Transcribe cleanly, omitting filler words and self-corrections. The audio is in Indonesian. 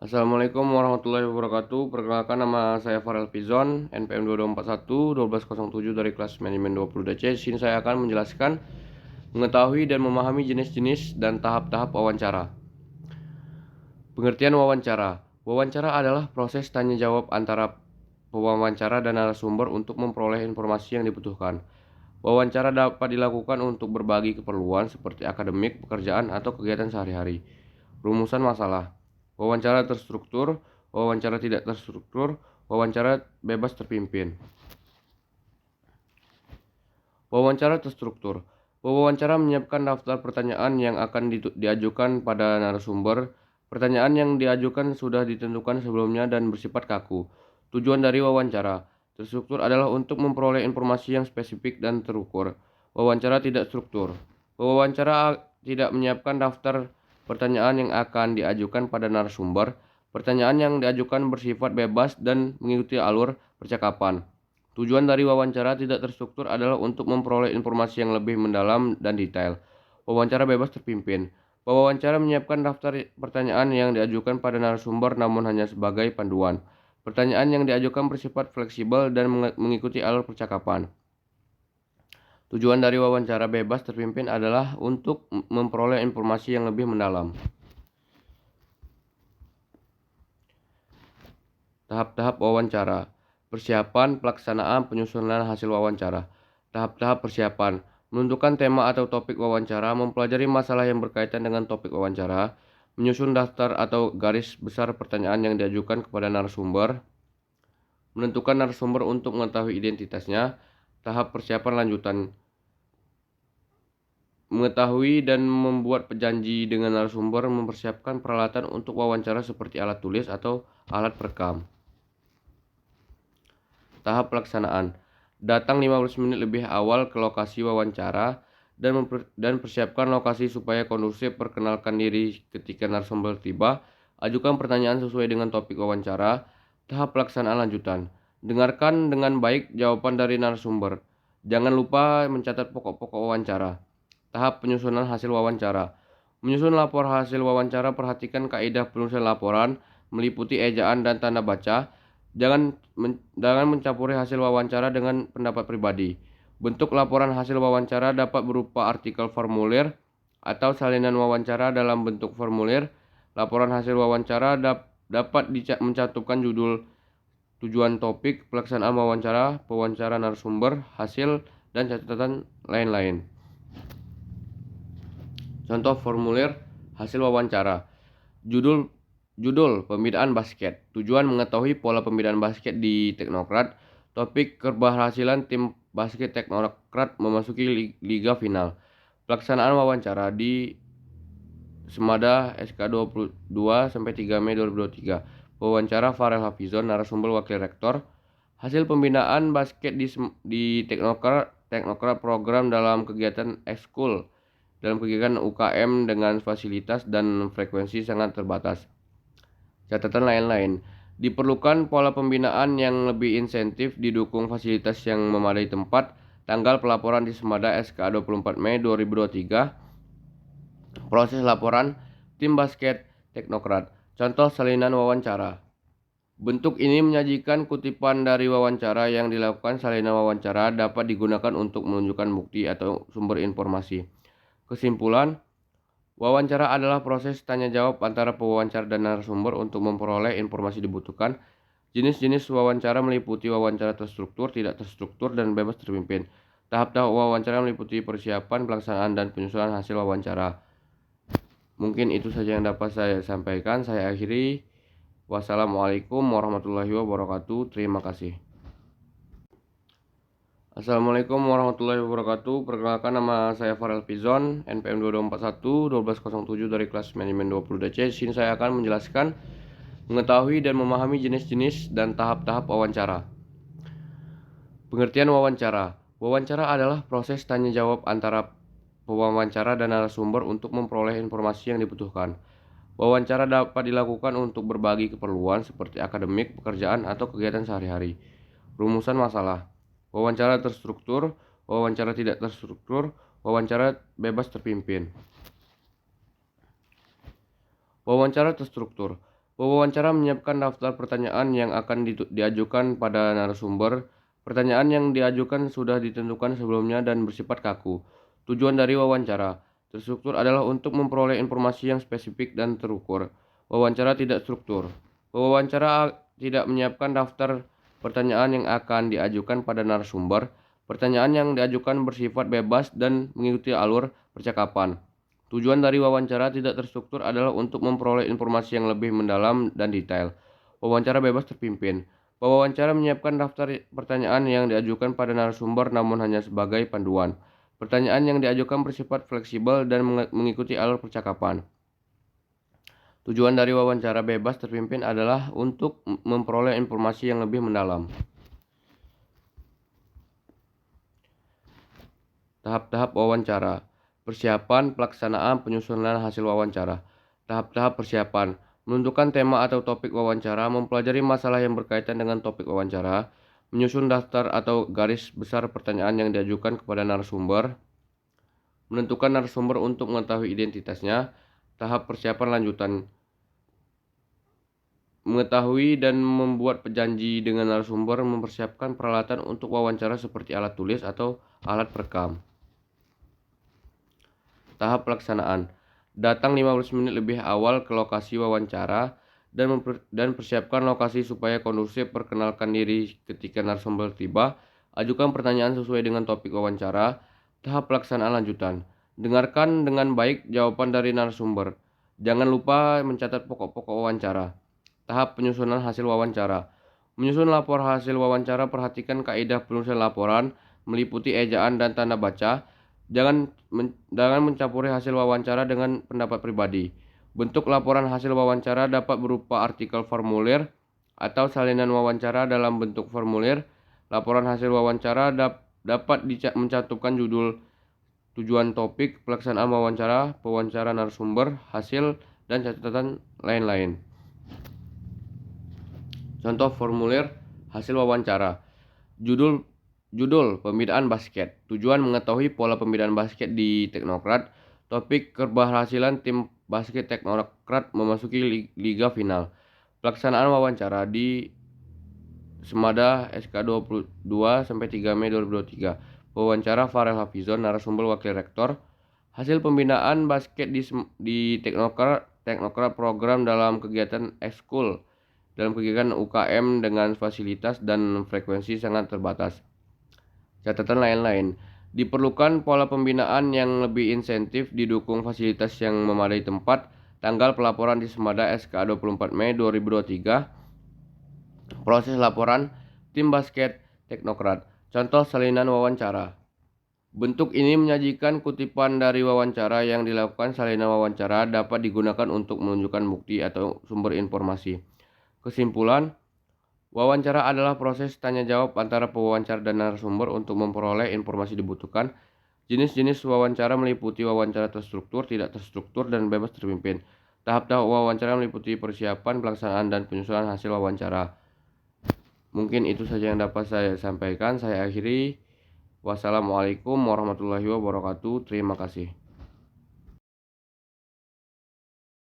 Assalamualaikum warahmatullahi wabarakatuh. Perkenalkan, nama saya Farel Pizon, NPM 2241-1207 dari kelas manajemen 20 DC. Sini saya akan menjelaskan mengetahui dan memahami jenis-jenis dan tahap-tahap wawancara. Pengertian wawancara. Wawancara adalah proses tanya jawab antara pewawancara dan narasumber untuk memperoleh informasi yang dibutuhkan. Wawancara dapat dilakukan untuk berbagi keperluan seperti akademik, pekerjaan, atau kegiatan sehari-hari. Rumusan masalah. Wawancara terstruktur, wawancara tidak terstruktur, wawancara bebas terpimpin. Wawancara terstruktur. Wawancara menyiapkan daftar pertanyaan yang akan diajukan pada narasumber. Pertanyaan yang diajukan sudah ditentukan sebelumnya dan bersifat kaku. Tujuan dari wawancara terstruktur adalah untuk memperoleh informasi yang spesifik dan terukur. Wawancara tidak struktur. Wawancara tidak menyiapkan daftar pertanyaan yang akan diajukan pada narasumber. Pertanyaan yang diajukan bersifat bebas dan mengikuti alur percakapan. Tujuan dari wawancara tidak terstruktur adalah untuk memperoleh informasi yang lebih mendalam dan detail. Wawancara bebas terpimpin. Pewawancara menyiapkan daftar pertanyaan yang diajukan pada narasumber namun hanya sebagai panduan. Pertanyaan yang diajukan bersifat fleksibel dan mengikuti alur percakapan. Tujuan dari wawancara bebas terpimpin adalah untuk memperoleh informasi yang lebih mendalam. Tahap-tahap wawancara. Persiapan, pelaksanaan, penyusunan hasil wawancara. Tahap-tahap persiapan. Menentukan tema atau topik wawancara, mempelajari masalah yang berkaitan dengan topik wawancara, menyusun daftar atau garis besar pertanyaan yang diajukan kepada narasumber, menentukan narasumber untuk mengetahui identitasnya. Tahap persiapan lanjutan. Mengetahui dan membuat perjanji dengan narasumber, mempersiapkan peralatan untuk wawancara seperti alat tulis atau alat perekam. Tahap pelaksanaan. Datang 15 menit lebih awal ke lokasi wawancara dan persiapkan lokasi supaya kondusif. Perkenalkan diri ketika narasumber tiba. Ajukan pertanyaan sesuai dengan topik wawancara. Tahap pelaksanaan lanjutan. Dengarkan dengan baik jawaban dari narasumber. Jangan lupa mencatat pokok-pokok wawancara. Tahap penyusunan hasil wawancara. Menyusun lapor hasil wawancara, perhatikan kaidah penulisan laporan, meliputi ejaan dan tanda baca. Jangan mencampuri hasil wawancara dengan pendapat pribadi. Bentuk laporan hasil wawancara dapat berupa artikel formulir atau salinan wawancara dalam bentuk formulir. Laporan hasil wawancara dapat mencantumkan judul, tujuan, topik, pelaksanaan wawancara, pewawancara narasumber, hasil, dan catatan lain-lain. Contoh formulir hasil wawancara. Judul pembinaan basket. Tujuan mengetahui pola pembinaan basket di Teknokrat. Topik keberhasilan tim basket Teknokrat memasuki liga final. Pelaksanaan wawancara di Semada SK 22 sampai 3 Mei 2023. Wawancara Farel Hafizon, narasumber wakil rektor. Hasil pembinaan basket di Teknokrat program dalam kegiatan ekskul, dalam kegiatan UKM dengan fasilitas dan frekuensi sangat terbatas. Catatan lain-lain. Diperlukan pola pembinaan yang lebih insentif, didukung fasilitas yang memadai tempat. Tanggal pelaporan di Semada SK 24 Mei 2023. Proses laporan tim basket Teknokrat. Contoh salinan wawancara. Bentuk ini menyajikan kutipan dari wawancara yang dilakukan. Salinan wawancara dapat digunakan untuk menunjukkan bukti atau sumber informasi. Kesimpulan, wawancara adalah proses tanya jawab antara pewawancara dan narasumber untuk memperoleh informasi dibutuhkan. Jenis-jenis wawancara meliputi wawancara terstruktur, tidak terstruktur, dan bebas terpimpin. Tahap-tahap wawancara meliputi persiapan, pelaksanaan, dan penyusunan hasil wawancara. Mungkin itu saja yang dapat saya sampaikan. Saya akhiri. Wassalamualaikum warahmatullahi wabarakatuh. Terima kasih. Assalamualaikum warahmatullahi wabarakatuh. Perkenalkan, nama saya Farel Pizon, NPM 2241-1207 dari kelas manajemen 20 DC. Sini saya akan menjelaskan mengetahui dan memahami jenis-jenis dan tahap-tahap wawancara. Pengertian wawancara. Wawancara adalah proses tanya jawab antara pewawancara dan narasumber untuk memperoleh informasi yang dibutuhkan. Wawancara dapat dilakukan untuk berbagi keperluan seperti akademik, pekerjaan, atau kegiatan sehari-hari. Rumusan masalah. Wawancara terstruktur, wawancara tidak terstruktur, wawancara bebas terpimpin. Wawancara terstruktur. Pewawancara menyiapkan daftar pertanyaan yang akan diajukan pada narasumber. Pertanyaan yang diajukan sudah ditentukan sebelumnya dan bersifat kaku. Tujuan dari wawancara terstruktur adalah untuk memperoleh informasi yang spesifik dan terukur. Wawancara tidak struktur. Pewawancara tidak menyiapkan daftar pertanyaan yang akan diajukan pada narasumber. Pertanyaan yang diajukan bersifat bebas dan mengikuti alur percakapan. Tujuan dari wawancara tidak terstruktur adalah untuk memperoleh informasi yang lebih mendalam dan detail. Wawancara bebas terpimpin. Pewawancara menyiapkan daftar pertanyaan yang diajukan pada narasumber namun hanya sebagai panduan. Pertanyaan yang diajukan bersifat fleksibel dan mengikuti alur percakapan. Tujuan dari wawancara bebas terpimpin adalah untuk memperoleh informasi yang lebih mendalam. Tahap-tahap wawancara. Persiapan, pelaksanaan, penyusunan hasil wawancara. Tahap-tahap persiapan. Menentukan tema atau topik wawancara, mempelajari masalah yang berkaitan dengan topik wawancara, menyusun daftar atau garis besar pertanyaan yang diajukan kepada narasumber, menentukan narasumber untuk mengetahui identitasnya. Tahap persiapan lanjutan. Mengetahui dan membuat janji dengan narasumber, mempersiapkan peralatan untuk wawancara seperti alat tulis atau alat perekam. Tahap pelaksanaan. Datang 15 menit lebih awal ke lokasi wawancara dan persiapkan lokasi supaya kondusif. Perkenalkan diri ketika narasumber tiba. Ajukan pertanyaan sesuai dengan topik wawancara. Tahap pelaksanaan lanjutan. Dengarkan dengan baik jawaban dari narasumber. Jangan lupa mencatat pokok-pokok wawancara. Tahap penyusunan hasil wawancara. Menyusun lapor hasil wawancara, perhatikan kaidah penulisan laporan, meliputi ejaan dan tanda baca. Jangan mencampuri hasil wawancara dengan pendapat pribadi. Bentuk laporan hasil wawancara dapat berupa artikel formulir atau salinan wawancara dalam bentuk formulir. Laporan hasil wawancara dapat mencantumkan judul, tujuan, topik, pelaksanaan wawancara, pewawancara narasumber, hasil, dan catatan lain-lain. Contoh formulir hasil wawancara. Judul pembinaan basket. Tujuan mengetahui pola pembinaan basket di Teknokrat. Topik keberhasilan tim basket Teknokrat memasuki liga final. Pelaksanaan wawancara di Semada SK 22 sampai 3 Mei 2023. Wawancara Farel Hafizon, narasumber wakil rektor. Hasil pembinaan basket di Teknokrat program dalam kegiatan ekskul, dalam kegiatan UKM dengan fasilitas dan frekuensi sangat terbatas. Catatan lain-lain. Diperlukan pola pembinaan yang lebih insentif, didukung fasilitas yang memadai tempat. Tanggal pelaporan di Semada SK 24 Mei 2023. Proses laporan tim basket Teknokrat. Contoh salinan wawancara. Bentuk ini menyajikan kutipan dari wawancara yang dilakukan. Salinan wawancara dapat digunakan untuk menunjukkan bukti atau sumber informasi. Kesimpulan, wawancara adalah proses tanya jawab antara pewawancara dan narasumber untuk memperoleh informasi dibutuhkan. Jenis-jenis wawancara meliputi wawancara terstruktur, tidak terstruktur, dan bebas terpimpin. Tahap-tahap wawancara meliputi persiapan, pelaksanaan, dan penyusunan hasil wawancara. Mungkin itu saja yang dapat saya sampaikan. Saya akhiri. Wassalamualaikum warahmatullahi wabarakatuh. Terima kasih.